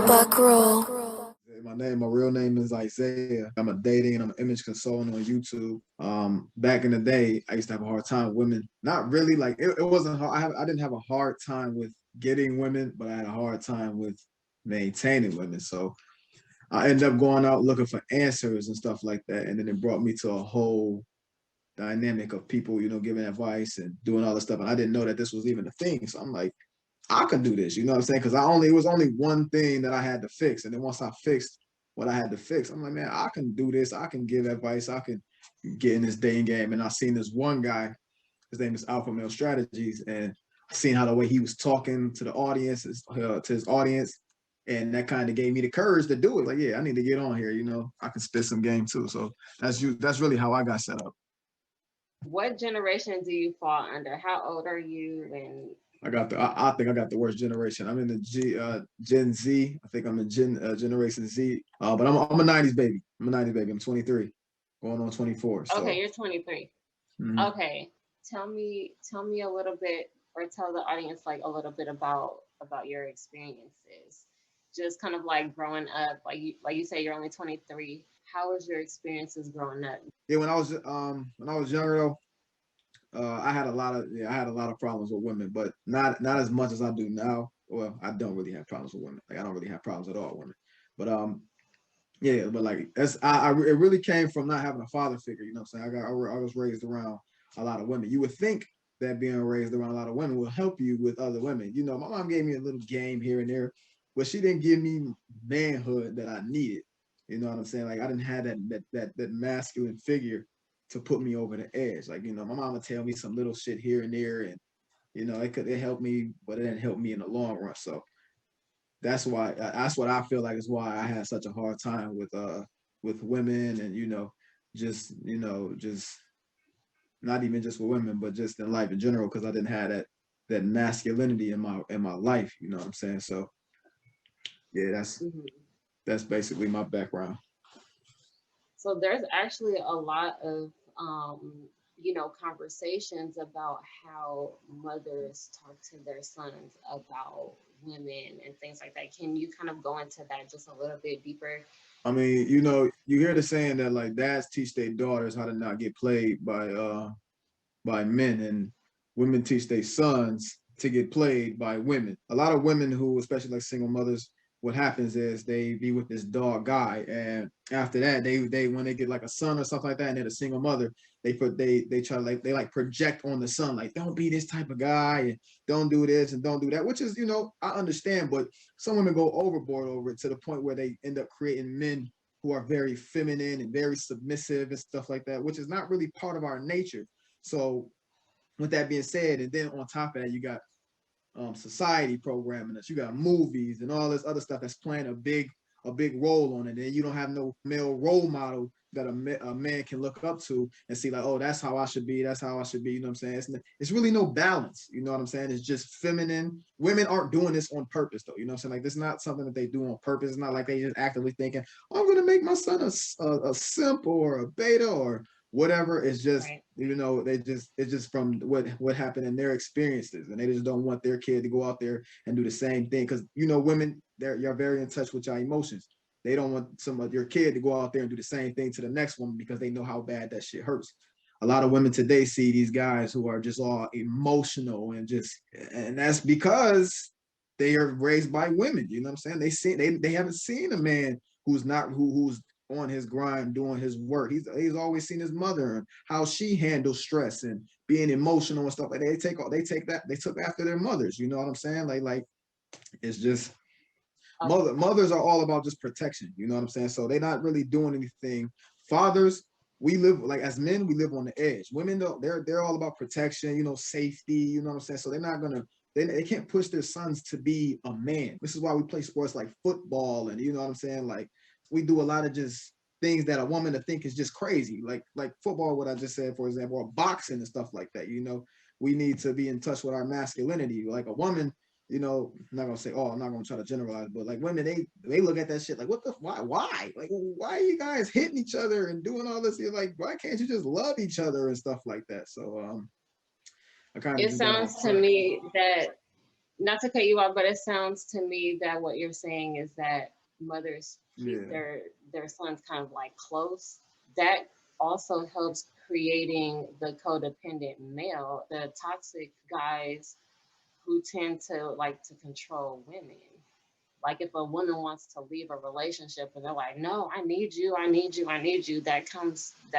Buckroll. My real name is Isaiah. I'm a dating and I'm an image consultant on YouTube. Back in the day, I used to have a hard time with women. Not really, like it wasn't hard. I didn't have a hard time with getting women, but I had a hard time with maintaining women. So I ended up going out looking for answers and stuff like that. And then it brought me to a whole dynamic of people, giving advice and doing all this stuff. And I didn't know that this was even a thing. So I'm like, I could do this, you know what I'm saying? Because it was only one thing that I had to fix. And then once I fixed what I had to fix, I'm like, man, I can do this. I can give advice. I can get in this dating game. And I seen this one guy, his name is Alpha Male Strategies. And I seen how the way he was talking to the audience, to his audience. And that kind of gave me the courage to do it. Like, yeah, I need to get on here. I can spit some game too. So that's really how I got set up. What generation do you fall under? How old are you? And I think I got the worst generation. I'm in the Gen Z. I think I'm in Generation Z. But I'm a '90s baby. I'm 23, going on 24. So. Okay, you're 23. Mm-hmm. Okay, tell me a little bit, or tell the audience like a little bit about your experiences. Just kind of like growing up, like you say, you're only 23. How was your experiences growing up? Yeah, when I was younger though, I had a lot of problems with women, but not as much as I do now. Well, I don't really have problems with women. Like I don't really have problems at all with women. But yeah, but like it really came from not having a father figure. You know what I'm saying? I was raised around a lot of women. You would think that being raised around a lot of women will help you with other women. My mom gave me a little game here and there, but she didn't give me manhood that I needed. You know what I'm saying? Like I didn't have that masculine figure to put me over the edge. Like, my mom would tell me some little shit here and there, and it helped me, but it didn't help me in the long run. So that's what I feel like is why I had such a hard time with women, and just not even just with women, but just in life in general, because I didn't have that masculinity in my life. You know what I'm saying? So yeah, that's basically my background. So there's actually a lot of conversations about how mothers talk to their sons about women and things like that. Can you kind of go into that just a little bit deeper? I mean, you hear the saying that like dads teach their daughters how to not get played by men, and women teach their sons to get played by women. A lot of women who, especially like single mothers, what happens is they be with this dog guy, and after that, they when they get like a son or something like that, and they're a single mother, they try to like project on the son, like don't be this type of guy, and don't do this and don't do that, which is I understand, but some women go overboard over it to the point where they end up creating men who are very feminine and very submissive and stuff like that, which is not really part of our nature. So with that being said, and then on top of that, you got society programming us. You got movies and all this other stuff that's playing a big role on it. And you don't have no male role model that a man can look up to and see like, oh, that's how I should be. That's how I should be. You know what I'm saying? It's really no balance. You know what I'm saying? It's just feminine. Women aren't doing this on purpose though. You know what I'm saying? Like this is not something that they do on purpose. It's not like they just actively thinking, oh, I'm going to make my son a simp or a beta or whatever. It's just right. It's just from what happened in their experiences, and they just don't want their kid to go out there and do the same thing, because women, you're very in touch with your emotions. They don't want some of your kid to go out there and do the same thing to the next woman because they know how bad that shit hurts. A lot of women today see these guys who are just all emotional and that's because they are raised by women. You know what I'm saying? They haven't seen a man who's on his grind doing his work. He's always seen his mother and how she handles stress and being emotional and stuff like that. They took after their mothers. You know what I'm saying? Like it's just mothers are all about just protection. You know what I'm saying? So they're not really doing anything. Fathers, we live like as men, we live on the edge. Women though, they're all about protection, safety, you know what I'm saying? So they're not gonna they can't push their sons to be a man. This is why we play sports like football and you know what I'm saying? Like we do a lot of just things that a woman to think is just crazy, like football, what I just said, for example, or boxing and stuff like that. We need to be in touch with our masculinity. Like a woman, I'm not gonna say, oh, I'm not gonna try to generalize, but like women, they look at that shit like, what the why? Like, why are you guys hitting each other and doing all this? You're like, why can't you just love each other and stuff like that? So I kind of it sounds to me that not to cut you off, but it sounds to me that what you're saying is that mothers keep Yeah, their sons kind of like close. That also helps creating the codependent male, the toxic guys who tend to like to control women. Like if a woman wants to leave a relationship and they're like, "No, I need you, I need you, I need you," that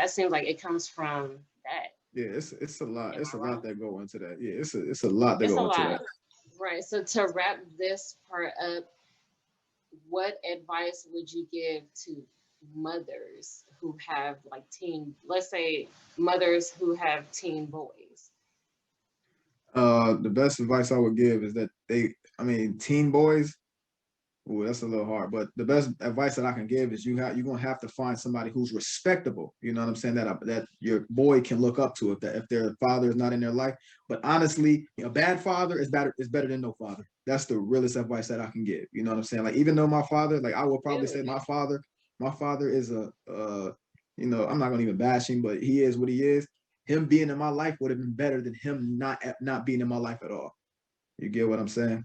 seems like it comes from that. yeah, it's a lot. Am It's I a lot wrong? that go into that. Yeah, it's a lot that It's a go into that. lot. Right. So to wrap this part up, what advice would you give to mothers who have like let's say mothers who have teen boys? The best advice I would give is that I mean, teen boys. Ooh, that's a little hard, but the best advice that I can give is you're gonna have to find somebody who's respectable. You know what I'm saying? That your boy can look up to if their father is not in their life. But honestly, a bad father is better than no father. That's the realest advice that I can give. You know what I'm saying? Like even though my father, like I will probably say Really? my father is I'm not gonna even bash him, but he is what he is. Him being in my life would have been better than him not being in my life at all. You get what I'm saying?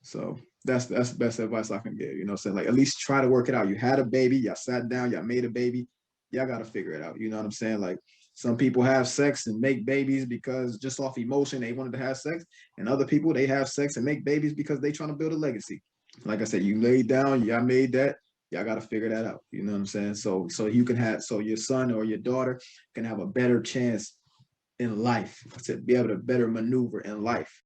So that's the best advice I can give. You know what I'm saying? Like at least try to work it out. You had a baby, y'all sat down, y'all made a baby, y'all gotta figure it out. You know what I'm saying? Like some people have sex and make babies because just off emotion they wanted to have sex, and other people they have sex and make babies because they trying to build a legacy. Like I said, you laid down, y'all made that, y'all gotta figure that out. You know what I'm saying? So you can have so your son or your daughter can have a better chance in life to be able to better maneuver in life.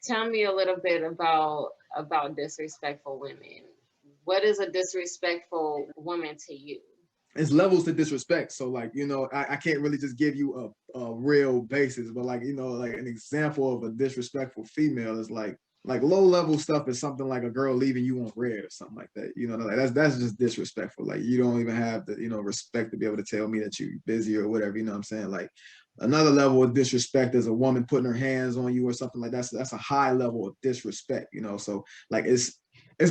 Tell me a little bit about disrespectful women. What is a disrespectful woman to you? It's levels to disrespect. So like, I can't really just give you a real basis, but like, like an example of a disrespectful female is like low level stuff is something like a girl leaving you on red or something like that. Like that's just disrespectful. Like you don't even have the, respect to be able to tell me that you're busy or whatever, you know what I'm saying? Like another level of disrespect is a woman putting her hands on you or something like that. So that's a high level of disrespect, So like it's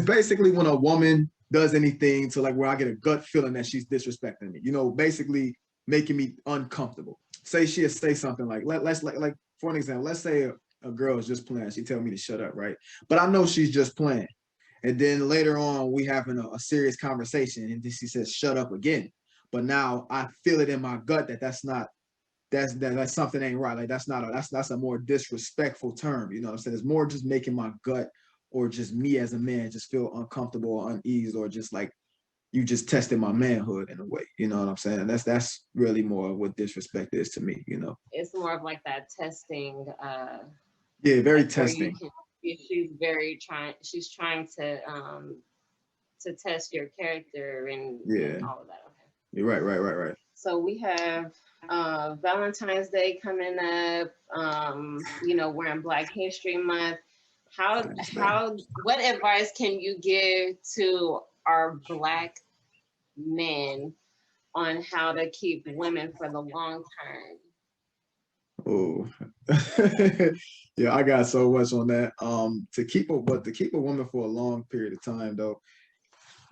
basically when a woman does anything to like where I get a gut feeling that she's disrespecting me, basically making me uncomfortable. Say she'll say something like let's like for an example, let's say a girl is just playing, she tell me to shut up, right? But I know she's just playing. And then later on we having a serious conversation and then she says shut up again. But now I feel it in my gut that that's something ain't right. Like that's a more disrespectful term. You know what I'm saying? It's more just making my gut or just me as a man just feel uncomfortable or uneasy or just like you just tested my manhood in a way. You know what I'm saying? That's really more what disrespect is to me. It's more of like that testing, Yeah, very like where you testing. can. She's trying to test your character and Yeah. all of that. Okay. You're right, right, right, right. So we have Valentine's Day coming up. We're in Black History Month. What advice can you give to our Black men on how to keep women for the long term? Oh, yeah, I got so much on that. To keep a woman for a long period of time though,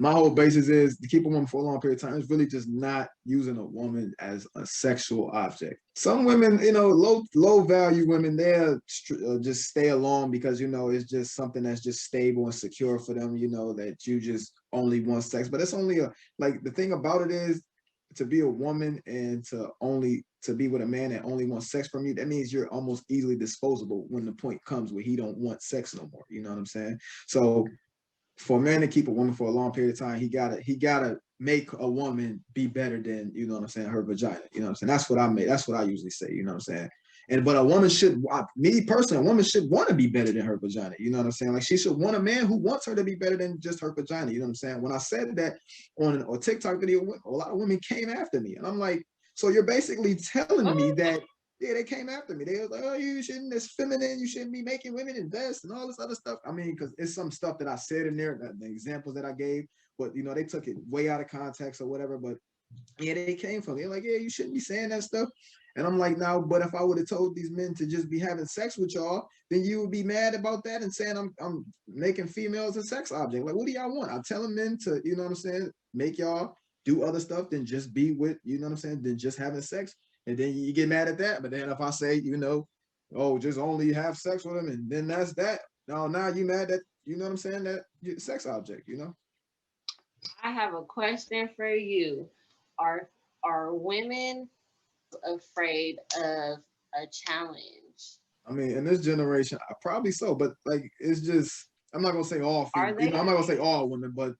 my whole basis is to keep a woman for a long period of time is really just not using a woman as a sexual object. Some women, low value women, they'll just stay alone because it's just something that's just stable and secure for them. That you just only want sex, but it's only like the thing about it is to be a woman and to be with a man that only wants sex from you. That means you're almost easily disposable when the point comes where he don't want sex no more. You know what I'm saying? So for a man to keep a woman for a long period of time, he gotta make a woman be better than, what I'm saying, her vagina. You know what I'm saying? That's what I usually say, you know what I'm saying? But a woman me personally, a woman should want to be better than her vagina. You know what I'm saying? Like she should want a man who wants her to be better than just her vagina. You know what I'm saying? When I said that on a TikTok video, a lot of women came after me. And I'm like, so you're basically telling me that yeah, they came after me. They was like, oh, you shouldn't, it's feminine. You shouldn't be making women invest and all this other stuff. I mean, because it's some stuff that I said in there, the examples that I gave, but they took it way out of context or whatever. But yeah, they came from. They're like, yeah, you shouldn't be saying that stuff. And I'm like, no, but if I would have told these men to just be having sex with y'all, then you would be mad about that and saying I'm making females a sex object. Like, what do y'all want? I'm telling men to, you know what I'm saying, make y'all do other stuff than just be with, you know what I'm saying, than just having sex. And then you get mad at that. But then if I say, you know, oh, just only have sex with them, and then that's that. No, now you mad that, you know what I'm saying, that you're a sex object, you know? I have a question for you. Are are women afraid of a challenge? I mean, in this generation, probably so, but like it's just I'm not gonna say all Are you know, they? I'm not gonna say all women, but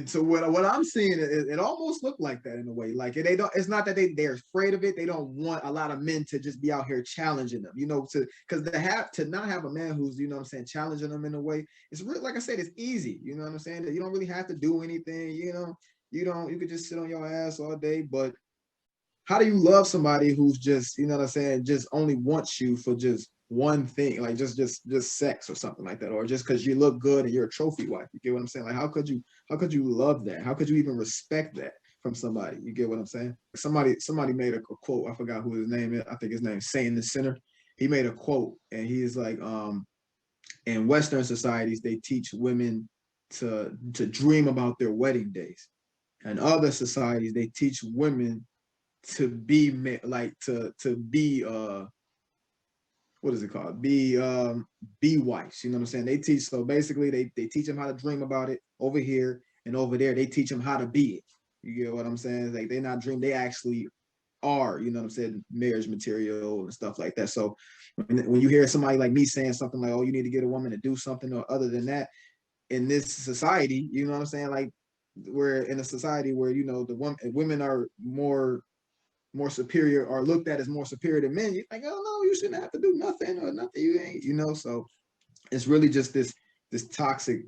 so what I'm seeing, it almost looked like that in a way. Like they don't. It's not that they're afraid of it. They don't want a lot of men to just be out here challenging them. You know, because to not have a man who's, you know what I'm saying, challenging them in a way. It's really, like I said, it's easy. You know what I'm saying? That you don't really have to do anything. You know, you could just sit on your ass all day. But how do you love somebody who's just, you know what I'm saying, just only wants you for just one thing, like just sex or something like that, or just because you look good and you're a trophy wife? You get what I'm saying? Like how could you love that? How could you even respect that from somebody? You get what I'm saying? Somebody made a quote. I forgot who his name is. I think his name is Saying the Sinner. He made a quote, and he is like, in Western societies they teach women to dream about their wedding days. And other societies they teach women to be like to be what is it called, be wives, you know what I'm saying? They teach, so basically they teach them how to dream about it over here, and over there they teach them how to be it. You get what I'm saying? Like they not dream, they actually are, you know what I'm saying, marriage material and stuff like that. So when you hear somebody like me saying something like, oh, you need to get a woman to do something, or other than that, in this society, you know what I'm saying, like we're in a society where, you know, women are more superior, or looked at as more superior than men. You're like, oh no, you shouldn't have to do nothing, or nothing you ain't, you know. So it's really just this toxic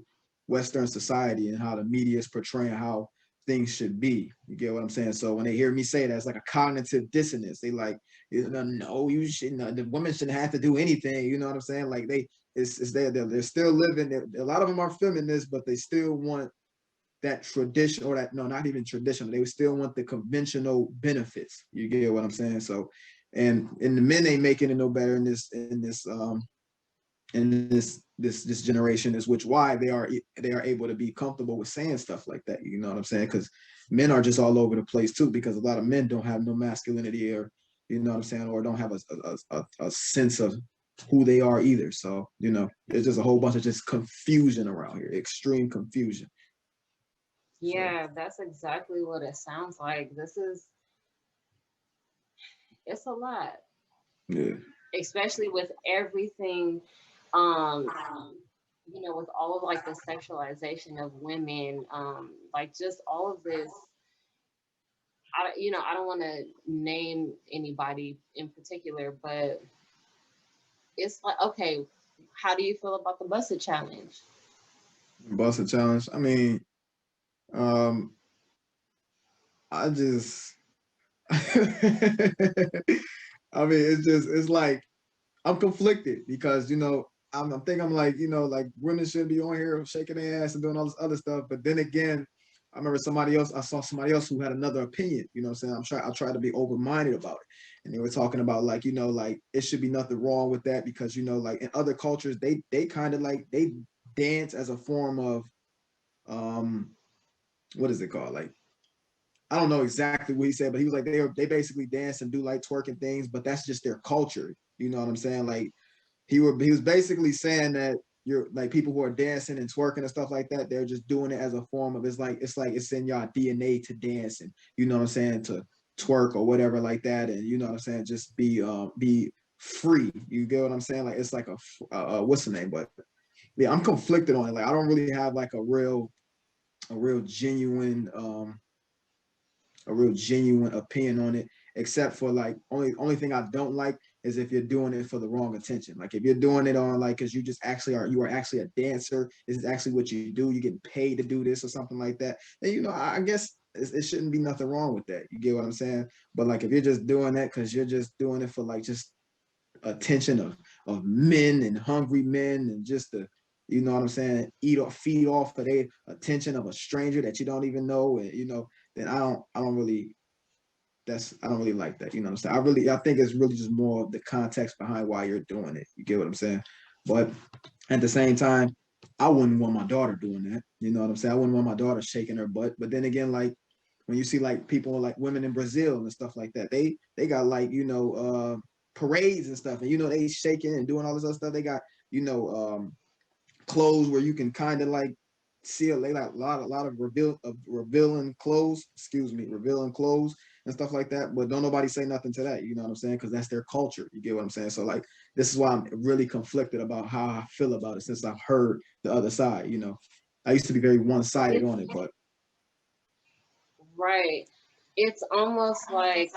Western society, and how the media is portraying how things should be. You get what I'm saying? So when they hear me say that, it's like a cognitive dissonance. They like, no, you shouldn't. The women shouldn't have to do anything. You know what I'm saying? Like it's they're still living. A lot of them are feminists, but they still want that tradition, or that, no, not even traditional. They would still want the conventional benefits. You get what I'm saying? So, and the men ain't making it no better in this generation, is which why they are able to be comfortable with saying stuff like that. You know what I'm saying? Because men are just all over the place too. Because a lot of men don't have no masculinity, or, you know what I'm saying, or don't have a sense of who they are either. So, you know, there's just a whole bunch of just confusion around here, extreme confusion. So Yeah, that's exactly what it sounds like. It's a lot, yeah. especially with everything, um, with all of like the sexualization of women, like just all of this. I don't want to name anybody in particular, but it's like, okay, how do you feel about the busted challenge? Bust a challenge. I mean, um, I just, I mean, it's like I'm conflicted, because, you know, I'm thinking, I'm like, you know, like women should be on here shaking their ass and doing all this other stuff. But then again, I remember I saw somebody else who had another opinion. You know what I'm saying? I try to be open minded about it, and they were talking about, like, you know, like it should be nothing wrong with that, because, you know, like in other cultures, they kind of like they dance as a form of um what is it called, like, I don't know exactly what he said, but he was like they basically dance and do like twerking things, but that's just their culture. You know what I'm saying? Like he was basically saying that you're like, people who are dancing and twerking and stuff like that, they're just doing it as a form of, it's in your DNA to dance, and, you know what I'm saying, to twerk or whatever like that, and, you know what I'm saying, just be free. You get what I'm saying? Like it's like what's the name? But yeah, I'm conflicted on it. Like I don't really have like a real genuine a real genuine opinion on it, except for like only thing I don't like is if you're doing it for the wrong intention. Like if you're doing it on like because you are actually a dancer, this is actually what you do, you're getting paid to do this or something like that, then, you know, I guess it shouldn't be nothing wrong with that. You get what I'm saying? But like if you're just doing that because you're just doing it for like just attention of men and hungry men, and just to, you know what I'm saying, feed off of the attention of a stranger that you don't even know, and, you know, then I don't really like that. You know what I'm saying? I think it's really just more of the context behind why you're doing it. You get what I'm saying? But at the same time, I wouldn't want my daughter doing that. You know what I'm saying? I wouldn't want my daughter shaking her butt. But then again, like when you see like people like women in Brazil and stuff like that, they got like, you know, parades and stuff, and you know, they shaking and doing all this other stuff. They got, you know, clothes where you can kind of like see they like a lot of revealing clothes, revealing clothes and stuff like that. But don't nobody say nothing to that, you know what I'm saying? Because that's their culture. You get what I'm saying? So like, this is why I'm really conflicted about how I feel about it, since I've heard the other side. You know, I used to be very one-sided on it, but right. It's almost like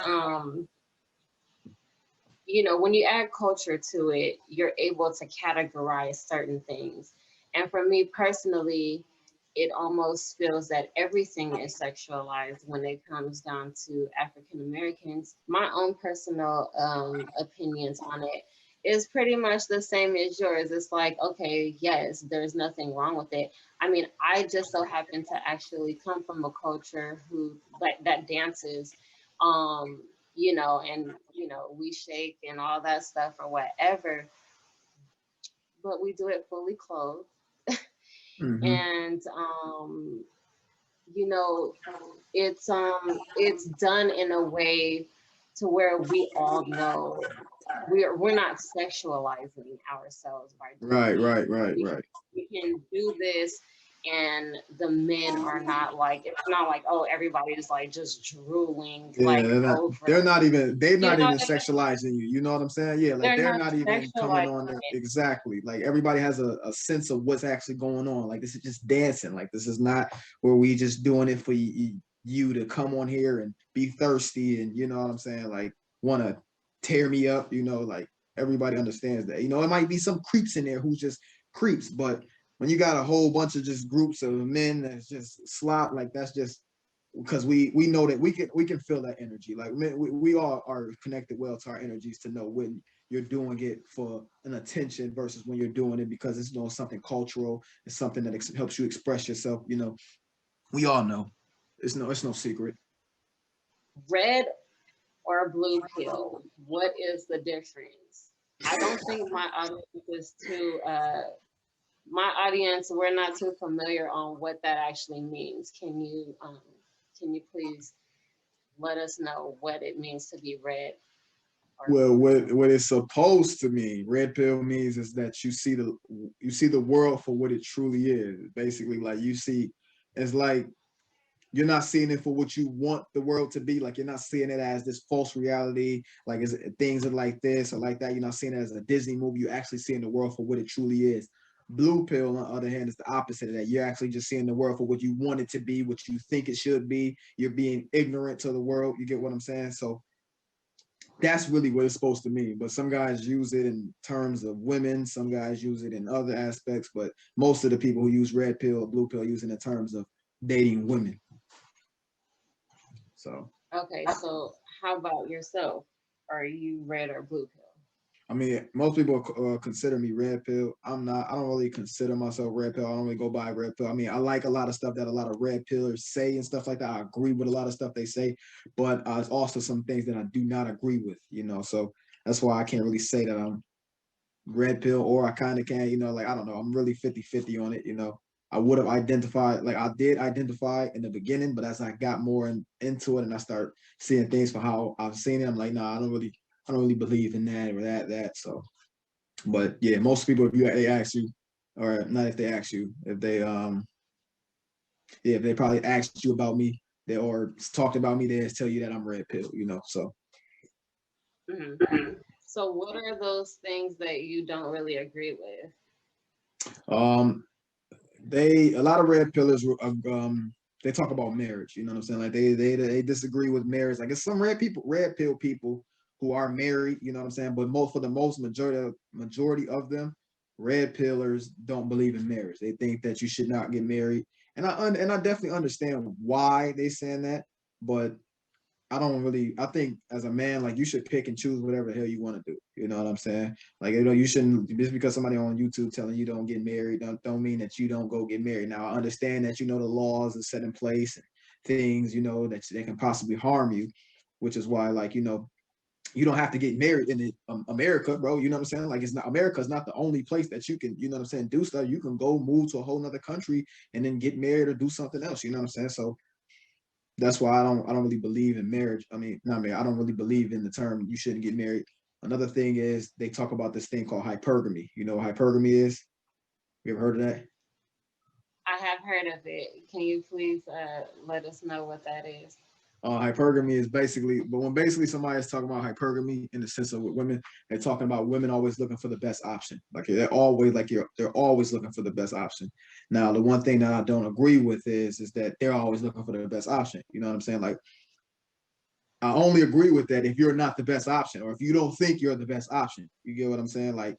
you know, when you add culture to it, you're able to categorize certain things. And for me personally, it almost feels that everything is sexualized when it comes down to African Americans. My own personal opinions on it is pretty much the same as yours. It's like, okay, yes, there's nothing wrong with it. I mean, I just so happen to actually come from a culture who like that dances. Um, you know, and you know, we shake and all that stuff or whatever, but we do it fully clothed. mm-hmm. And you know, it's done in a way to where we all know we're not sexualizing ourselves by doing Right, it. right, right, We right. we can do this, and the men are not like, it's not like, oh, everybody is like just drooling Yeah, like over they're not even they're you not know even what I mean? sexualizing you. You know what I'm saying? Yeah, like They're they're not not even coming sexualizing on there. it. Exactly. Like everybody has a sense of what's actually going on. Like this is just dancing. Like this is not where we just doing it for you to come on here and be thirsty and you know what I'm saying? Like want to tear me up, you know, like everybody understands that. You know, it might be some creeps in there who's just creeps, but when you got a whole bunch of just groups of men that's just slop, like that's just because we know that we can feel that energy. Like we all are connected well to our energies to know when you're doing it for an attention versus when you're doing it because it's, you know, something cultural. It's something that helps you express yourself. You know, we all know. It's no secret. Red or blue pill, what is the difference? I don't think my audience is too my audience, we're not too familiar on what that actually means. Can you please let us know what it means to be red or Well, blue pill? what it's supposed to mean, red pill means is that you see the world for what it truly is. Basically, like you see, it's like you're not seeing it for what you want the world to be. Like you're not seeing it as this false reality, like is things are like this or like that. You're not seeing it as a Disney movie. You're actually seeing the world for what it truly is. Blue pill, on the other hand, is the opposite of that. You're actually just seeing the world for what you want it to be, what you think it should be. You're being ignorant to the world. You get what I'm saying? So that's really what it's supposed to mean. But some guys use it in terms of women, some guys use it in other aspects, but most of the people who use red pill or blue pill use it in terms of dating women. So Okay, so how about yourself? Are you red or blue pill? I mean, most people consider me red pill. I'm not. I don't really consider myself red pill. I don't really go by red pill. I mean, I like a lot of stuff that a lot of red pillers say and stuff like that. I agree with a lot of stuff they say, but it's also some things that I do not agree with. You know, so that's why I can't really say that I'm red pill, or I kind of can. You know, like I don't know. I'm really 50-50 on it. You know, I would have identified, like I did identify in the beginning, but as I got more into it and I start seeing things for how I've seen it, I'm like, nah, I don't really believe in that or that. So, but yeah, most people, if you they ask you, or not if they ask you, if they yeah, if they probably asked you about me, they or talked about me, they just tell you that I'm red pill. You know, so Hmm. So what are those things that you don't really agree with? um, they a lot of red pillars they talk about marriage. You know what I'm saying? Like they disagree with marriage. Like it's some red pill people who are married. You know what I'm saying? But most for the most majority of them, red pillars don't believe in marriage. They think that you should not get married, and I definitely understand why they saying that. But I don't really. I think as a man, like you should pick and choose whatever the hell you want to do. You know what I'm saying? Like you know, you shouldn't just because somebody on YouTube telling you don't get married don't mean that you don't go get married. Now I understand that you know the laws are set in place and things you know that they can possibly harm you, which is why like you know you don't have to get married in America, bro. You know what I'm saying? Like it's not America's not the only place that you can you know what I'm saying do stuff. You can go move to a whole nother country and then get married or do something else. You know what I'm saying? So That's why I don't really believe in marriage. I mean, not marriage. I don't really believe in the term you shouldn't get married. Another thing is they talk about this thing called hypergamy. You know what hypergamy is? You ever heard of that? I have heard of it. Can you please let us know what that is? Hypergamy is basically, but when basically somebody is talking about hypergamy in the sense of with women, they're talking about women always looking for the best option. Like they're always looking for the best option. Now, the one thing that I don't agree with is that they're always looking for the best option. You know what I'm saying? Like I only agree with that if you're not the best option or if you don't think you're the best option. You get what I'm saying? Like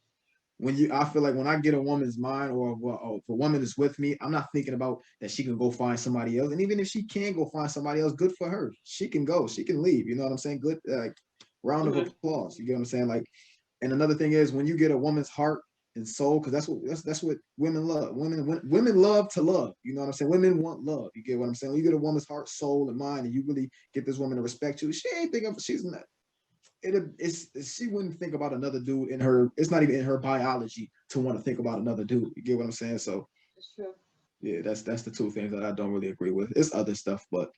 I feel like when I get a woman's mind or if a woman is with me, I'm not thinking about that she can go find somebody else. And even if she can go find somebody else, good for her. She can go, she can leave. You know what I'm saying? Good, like round of Mm-hmm. applause. You get what I'm saying? Like, and another thing is when you get a woman's heart and soul, because that's what women love. Women love to love. You know what I'm saying? Women want love. You get what I'm saying? When you get a woman's heart, soul, and mind, and you really get this woman to respect you, she ain't thinking she's not she wouldn't think about another dude in her. It's not even in her biology to want to think about another dude. You get what I'm saying? So It's true. yeah, that's the two things that I don't really agree with. It's other stuff, but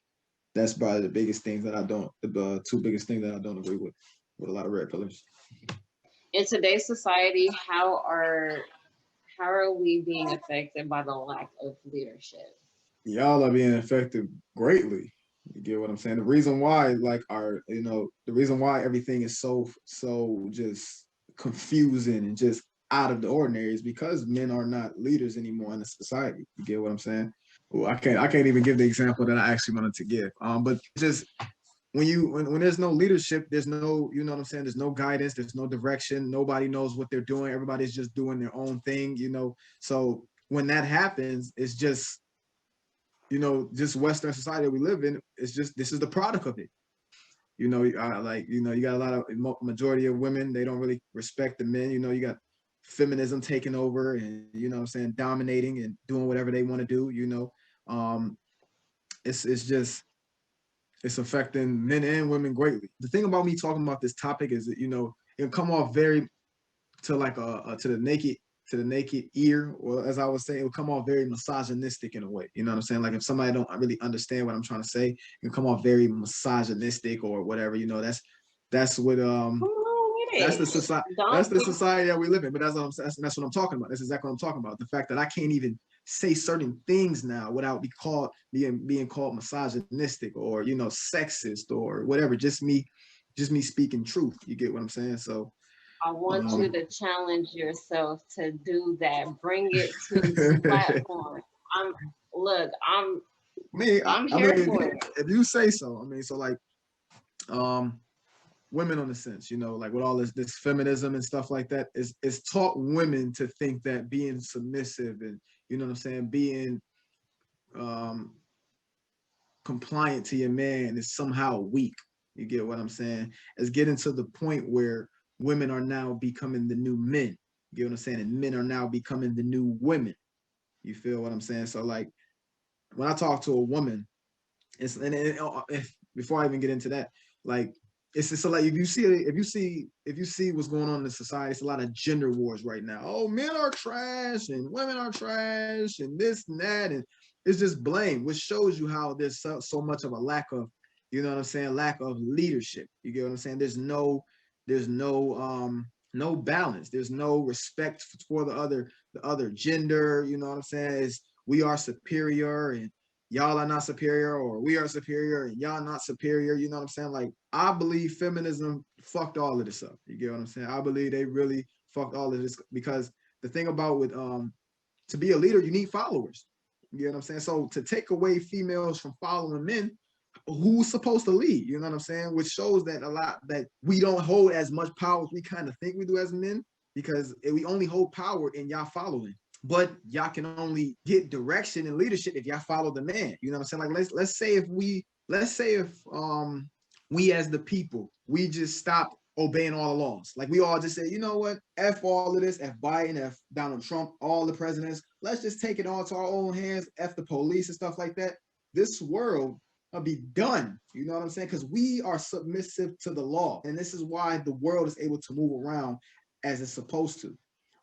that's probably the biggest things that I don't. The two biggest things that I don't agree with a lot of red pillars. In today's society, how are we being affected by the lack of leadership? Y'all are being affected greatly. You get what I'm saying? The reason why, like, the reason why everything is so just confusing and just out of the ordinary is because men are not leaders anymore in the society. You get what I'm saying? Well, I can't even give the example that I actually wanted to give. But just when there's no leadership, there's no, you know what I'm saying? There's no guidance, there's no direction. Nobody knows what they're doing. Everybody's just doing their own thing, you know. So when that happens, it's just just Western society that we live in. It's just this is the product of it. You got a lot of majority of women. They don't really respect the men. You got feminism taking over, and what I'm saying, dominating and doing whatever they want to do. Um, it's just it's affecting men and women greatly. The thing about me talking about this topic is that it'll come off very to like to the naked ear, or as I was saying, it will come off very misogynistic in a way. You know what I'm saying? Like if somebody don't really understand what I'm trying to say, it can come off very misogynistic or whatever. That's what that's the society Don't. that we live in. But that's what I'm talking about. That's exactly what I'm talking about. The fact that I can't even say certain things now without being called misogynistic or sexist or whatever. Just me speaking truth. You get what I'm saying? So I want you to challenge yourself to do that. Bring it to this platform. I'm look. I'm I here mean, for it. if you say so. I mean, so like, women on the sense, like with all this feminism and stuff like that, is taught women to think that being submissive and you know what I'm saying, being um compliant to your man is somehow weak. You get what I'm saying? It's getting to the point where women are now becoming the new men. You get what I'm saying? And men are now becoming the new women. You feel what I'm saying? So like when I talk to a woman, before I even get into that, like it's just so like if you see what's going on in the society, it's a lot of gender wars right now. Oh, men are trash and women are trash and this and that, and it's just blame, which shows you how there's so much of a lack of, you know what I'm saying, lack of leadership. You get what I'm saying? There's no balance. There's no respect for the other gender. You know what I'm saying? We are superior and y'all are not superior, or we are superior and y'all not superior. You know what I'm saying? Like, I believe feminism fucked all of this up. You get what I'm saying? I believe they really fucked all of this, because the thing about with to be a leader, you need followers. You get what I'm saying? So to take away females from following men, who's supposed to lead? You know what I'm saying? Which shows that a lot that we don't hold as much power as we kind of think we do as men, because we only hold power in y'all following. But y'all can only get direction and leadership if y'all follow the man. You know what I'm saying? Like let's say if we as the people, we just stop obeying all the laws. Like we all just say, you know what? F all of this, F Biden, F Donald Trump, all the presidents. Let's just take it all to our own hands, F the police and stuff like that. This world will be done. You know what I'm saying? Because we are submissive to the law. And this is why the world is able to move around as it's supposed to.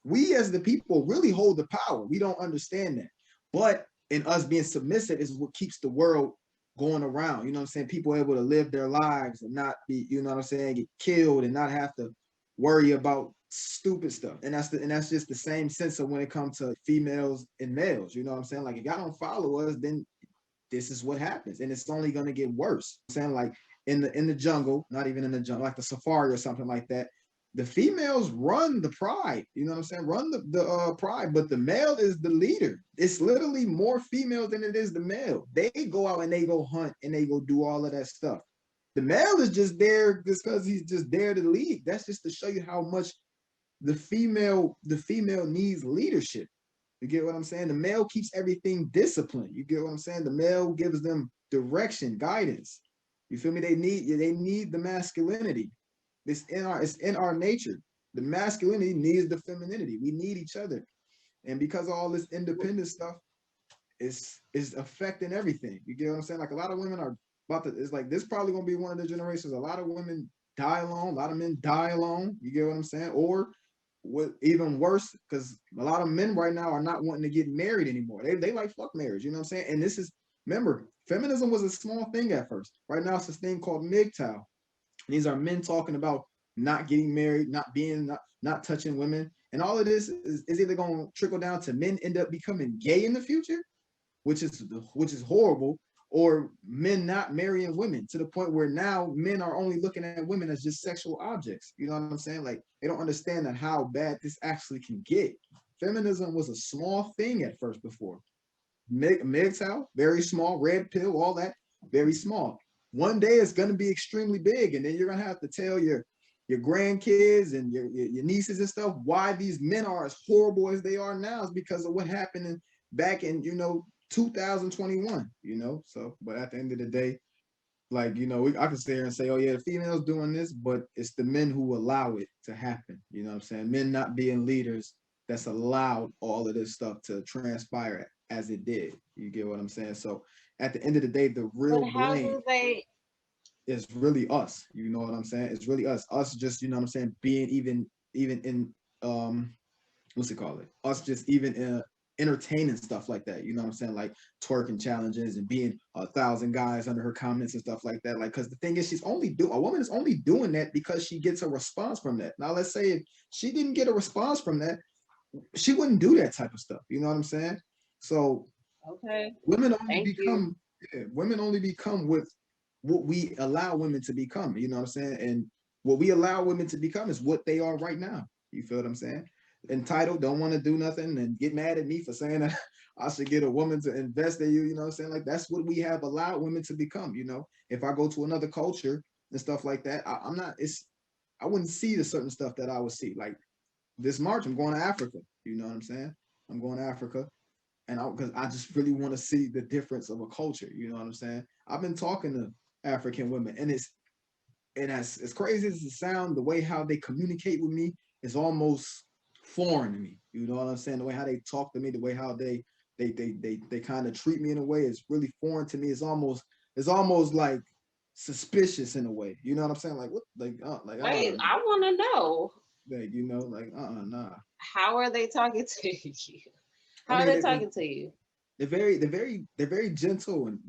We as the people really hold the power. We don't understand that. But in us being submissive is what keeps the world going around, you know what I'm saying? People able to live their lives and not be, you know what I'm saying, get killed and not have to worry about stupid stuff. And that's just the same sense of when it comes to females and males, you know what I'm saying? Like if y'all don't follow us, then this is what happens. And it's only gonna get worse. I'm saying like in the jungle, not even in the jungle, like the safari or something like that, the females run the pride, you know what I'm saying? Run the pride, but the male is the leader. It's literally more females than it is the male. They go out and they go hunt and they go do all of that stuff. The male is just there just because he's just there to lead. That's just to show you how much the female needs leadership. You get what I'm saying? The male keeps everything disciplined. You get what I'm saying? The male gives them direction, guidance. You feel me? They need the masculinity. It's in our nature. The masculinity needs the femininity. We need each other. And because of all this independent stuff is affecting everything. You get what I'm saying? Like a lot of women are about to, it's like this probably gonna be one of the generations. A lot of women die alone, a lot of men die alone. You get what I'm saying? Or what even worse, because a lot of men right now are not wanting to get married anymore. They like fuck marriage, you know what I'm saying? And this is, remember, feminism was a small thing at first. Right now it's this thing called MGTOW. These are men talking about not getting married, not touching women. And all of this is either going to trickle down to men end up becoming gay in the future, which is horrible, or men not marrying women to the point where now men are only looking at women as just sexual objects. You know what I'm saying? Like they don't understand that how bad this actually can get. Feminism was a small thing at first before. MGTOW, very small, red pill, all that, very small. One day it's going to be extremely big, and then you're going to have to tell your grandkids and your nieces and stuff why these men are as horrible as they are now is because of what happened back in 2021. So but at the end of the day, like I can sit here and say, oh yeah, the females doing this, but it's the men who allow it to happen. You know what I'm saying? Men not being leaders that's allowed all of this stuff to transpire as it did. You get what I'm saying? So at the end of the day, the But real how blame do they? is really us. You know what I'm saying? It's really us just, what I'm saying, being even in what's it called? Us just even entertaining stuff like that. You know what I'm saying? Like twerking challenges and being 1,000 guys under her comments and stuff like that. Like, because the thing is, a woman is only doing that because she gets a response from that. Now, let's say if she didn't get a response from that, she wouldn't do that type of stuff. You know what I'm saying? So Okay, women only thank you. become women only become with what we allow women to become. You know what I'm saying? And what we allow women to become is what they are right now. You feel what I'm saying? Entitled, don't want to do nothing, and get mad at me for saying that I should get a woman to invest in you. You know what I'm saying? Like that's what we have allowed women to become. If I go to another culture and stuff like that, I'm not. I wouldn't see the certain stuff that I would see. Like this March, I'm going to Africa. You know what I'm saying? I'm going to Africa, and because I just really want to see the difference of a culture. You know what I'm saying? I've been talking to African women, and as crazy as it sounds, the way how they communicate with me is almost foreign to me. You know what I'm saying? The way how they talk to me, the way how they kind of treat me in a way is really foreign to me. It's almost like suspicious in a way. You know what I'm saying? Like what? Wait, I want to know, nah. how are they talking to you? I How are mean, they talking to you? they're very gentle, and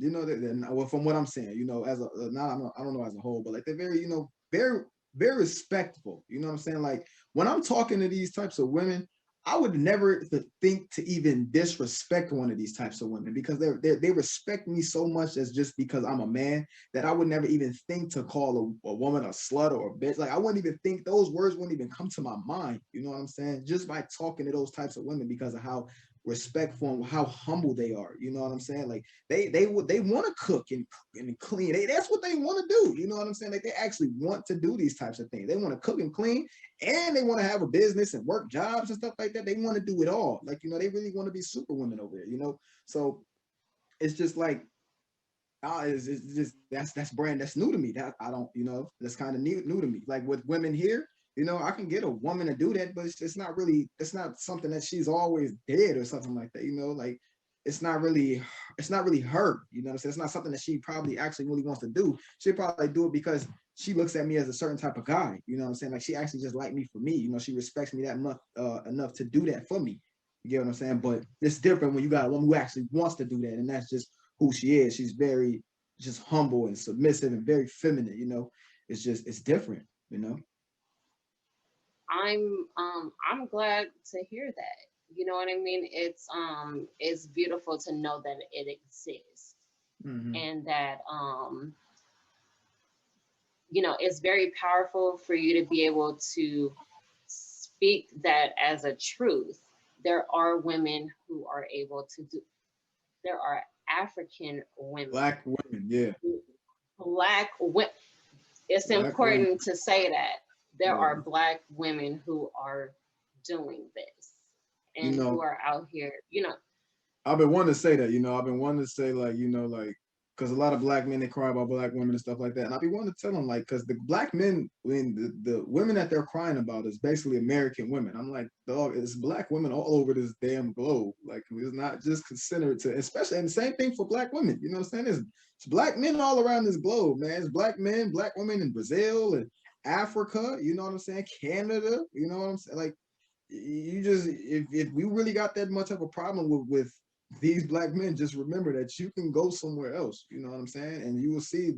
well, from what I'm saying, as a not I don't know as a whole, but like they're very very respectful. You know what I'm saying? Like when I'm talking to these types of women, I would never think to even disrespect one of these types of women because they respect me so much as just because I'm a man that I would never even think to call a woman a slut or a bitch. Like I wouldn't even think those words wouldn't even come to my mind. You know what I'm saying? Just by talking to those types of women because of how respectful and how humble they are. You know what I'm saying? Like they want to cook and clean. That's what they want to do. You know what I'm saying? Like they actually want to do these types of things. They want to cook and clean, and they want to have a business and work jobs and stuff like that. They want to do it all. Like they really want to be super women over there. So it's just like it's just that's new to me. That I don't, that's kind of new to me. Like with women here, I can get a woman to do that, but it's not something that she's always did or something like that. Like it's not really her. You know what I'm saying? It's not something that she probably actually really wants to do. She'll probably do it because she looks at me as a certain type of guy. You know what I'm saying? Like she actually just like me for me. She respects me that much enough to do that for me. You get what I'm saying? But it's different when you got a woman who actually wants to do that, and that's just who she is. She's very just humble and submissive and very feminine, you know. It's different, you know. I'm glad to hear that. You know what I mean? It's beautiful to know that it exists, and that it's very powerful for you to be able to speak that as a truth. There are women who are able to do. There are African women, Black women, yeah. Black women. It's Black important women. to say that there Yeah. are Black women who are doing this and who are out here, I've been wanting to say that, I've been wanting to say, like, like, because a lot of Black men, they cry about Black women and stuff like that. And I've been wanting to tell them, like, because the Black men, the women that they're crying about is basically American women. I'm like, dog, it's Black women all over this damn globe. Like, it's not just considered to, especially, and the same thing for Black women. You know what I'm saying? It's Black men all around this globe, man. It's Black men, Black women in Brazil and Africa, you know what I'm saying? Canada, you know what I'm saying? Like, you just, if we really got that much of a problem with these Black men, just remember that you can go somewhere else, you know what I'm saying? And you will see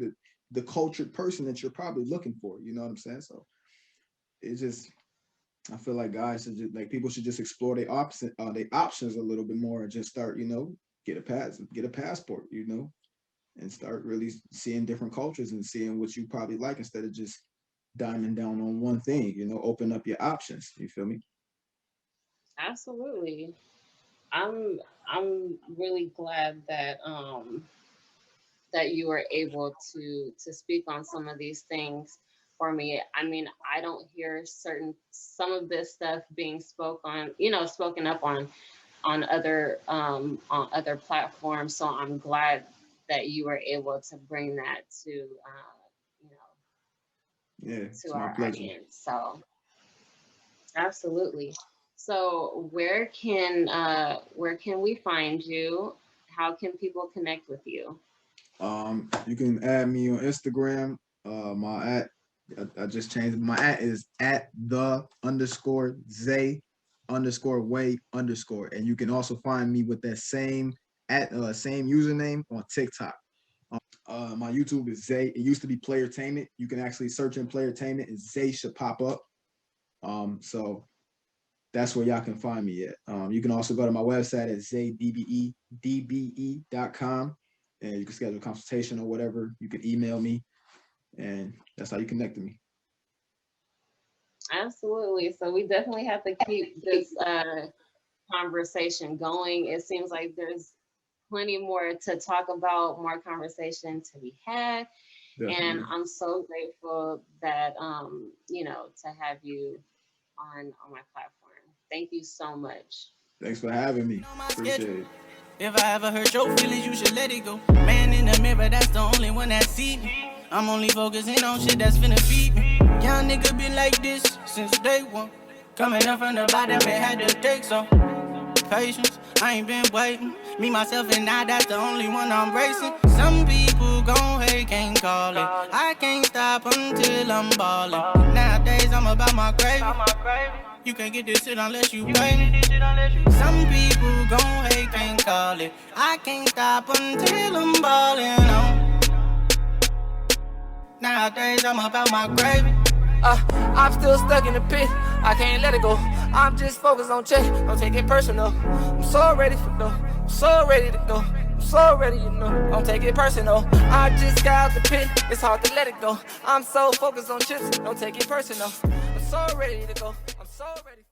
the cultured person that you're probably looking for, you know what I'm saying? So it's just, I feel like guys should just, like, people should just explore their options a little bit more and just start, get a passport, and start really seeing different cultures and seeing what you probably like instead of just diming down on one thing, open up your options. You feel me? Absolutely. I'm really glad that that you were able to speak on some of these things for me. I mean, I don't hear some of this stuff being spoken up on other platforms. So I'm glad that you were able to bring that to to our audience. So absolutely. So where can we find you? How can people connect with you? You can add me on Instagram. My at I just changed it. My at is at the underscore Zay underscore way underscore. And you can also find me with that same username on TikTok. My YouTube is Zay. It used to be Playertainment. You can actually search in Playertainment and Zay should pop up. So that's where y'all can find me at. You can also go to my website at zaydbe.com, and you can schedule a consultation or whatever. You can email me, and that's how you connect to me. Absolutely. So we definitely have to keep this conversation going. It seems like there's plenty more to talk about, more conversation to be had. Definitely. And I'm so grateful that to have you on my platform. Thank you so much. Thanks for having me. Appreciate it. If I ever hurt your feelings, you should let it go. Man in the mirror, that's the only one that see me. I'm only focusing on shit that's finna feed me. Young nigga been like this since day one. Coming up from the bottom, it had to take some patience. I ain't been waiting. Me, myself, and I, that's the only one I'm racing. Some people gon' hate, can't call it. I can't stop until I'm ballin'. Nowadays, I'm about my gravy. You can't get this shit unless you pay. Some people gon' hate, can't call it. I can't stop until I'm ballin' on. Nowadays, I'm about my gravy. I'm still stuck in the pit. I can't let it go. I'm just focused on check. Don't take it personal. I'm so ready for go. I'm so ready to go. I'm so ready, Don't take it personal. I just got out the pit. It's hard to let it go. I'm so focused on chips. Don't take it personal. I'm so ready to go. I'm so ready.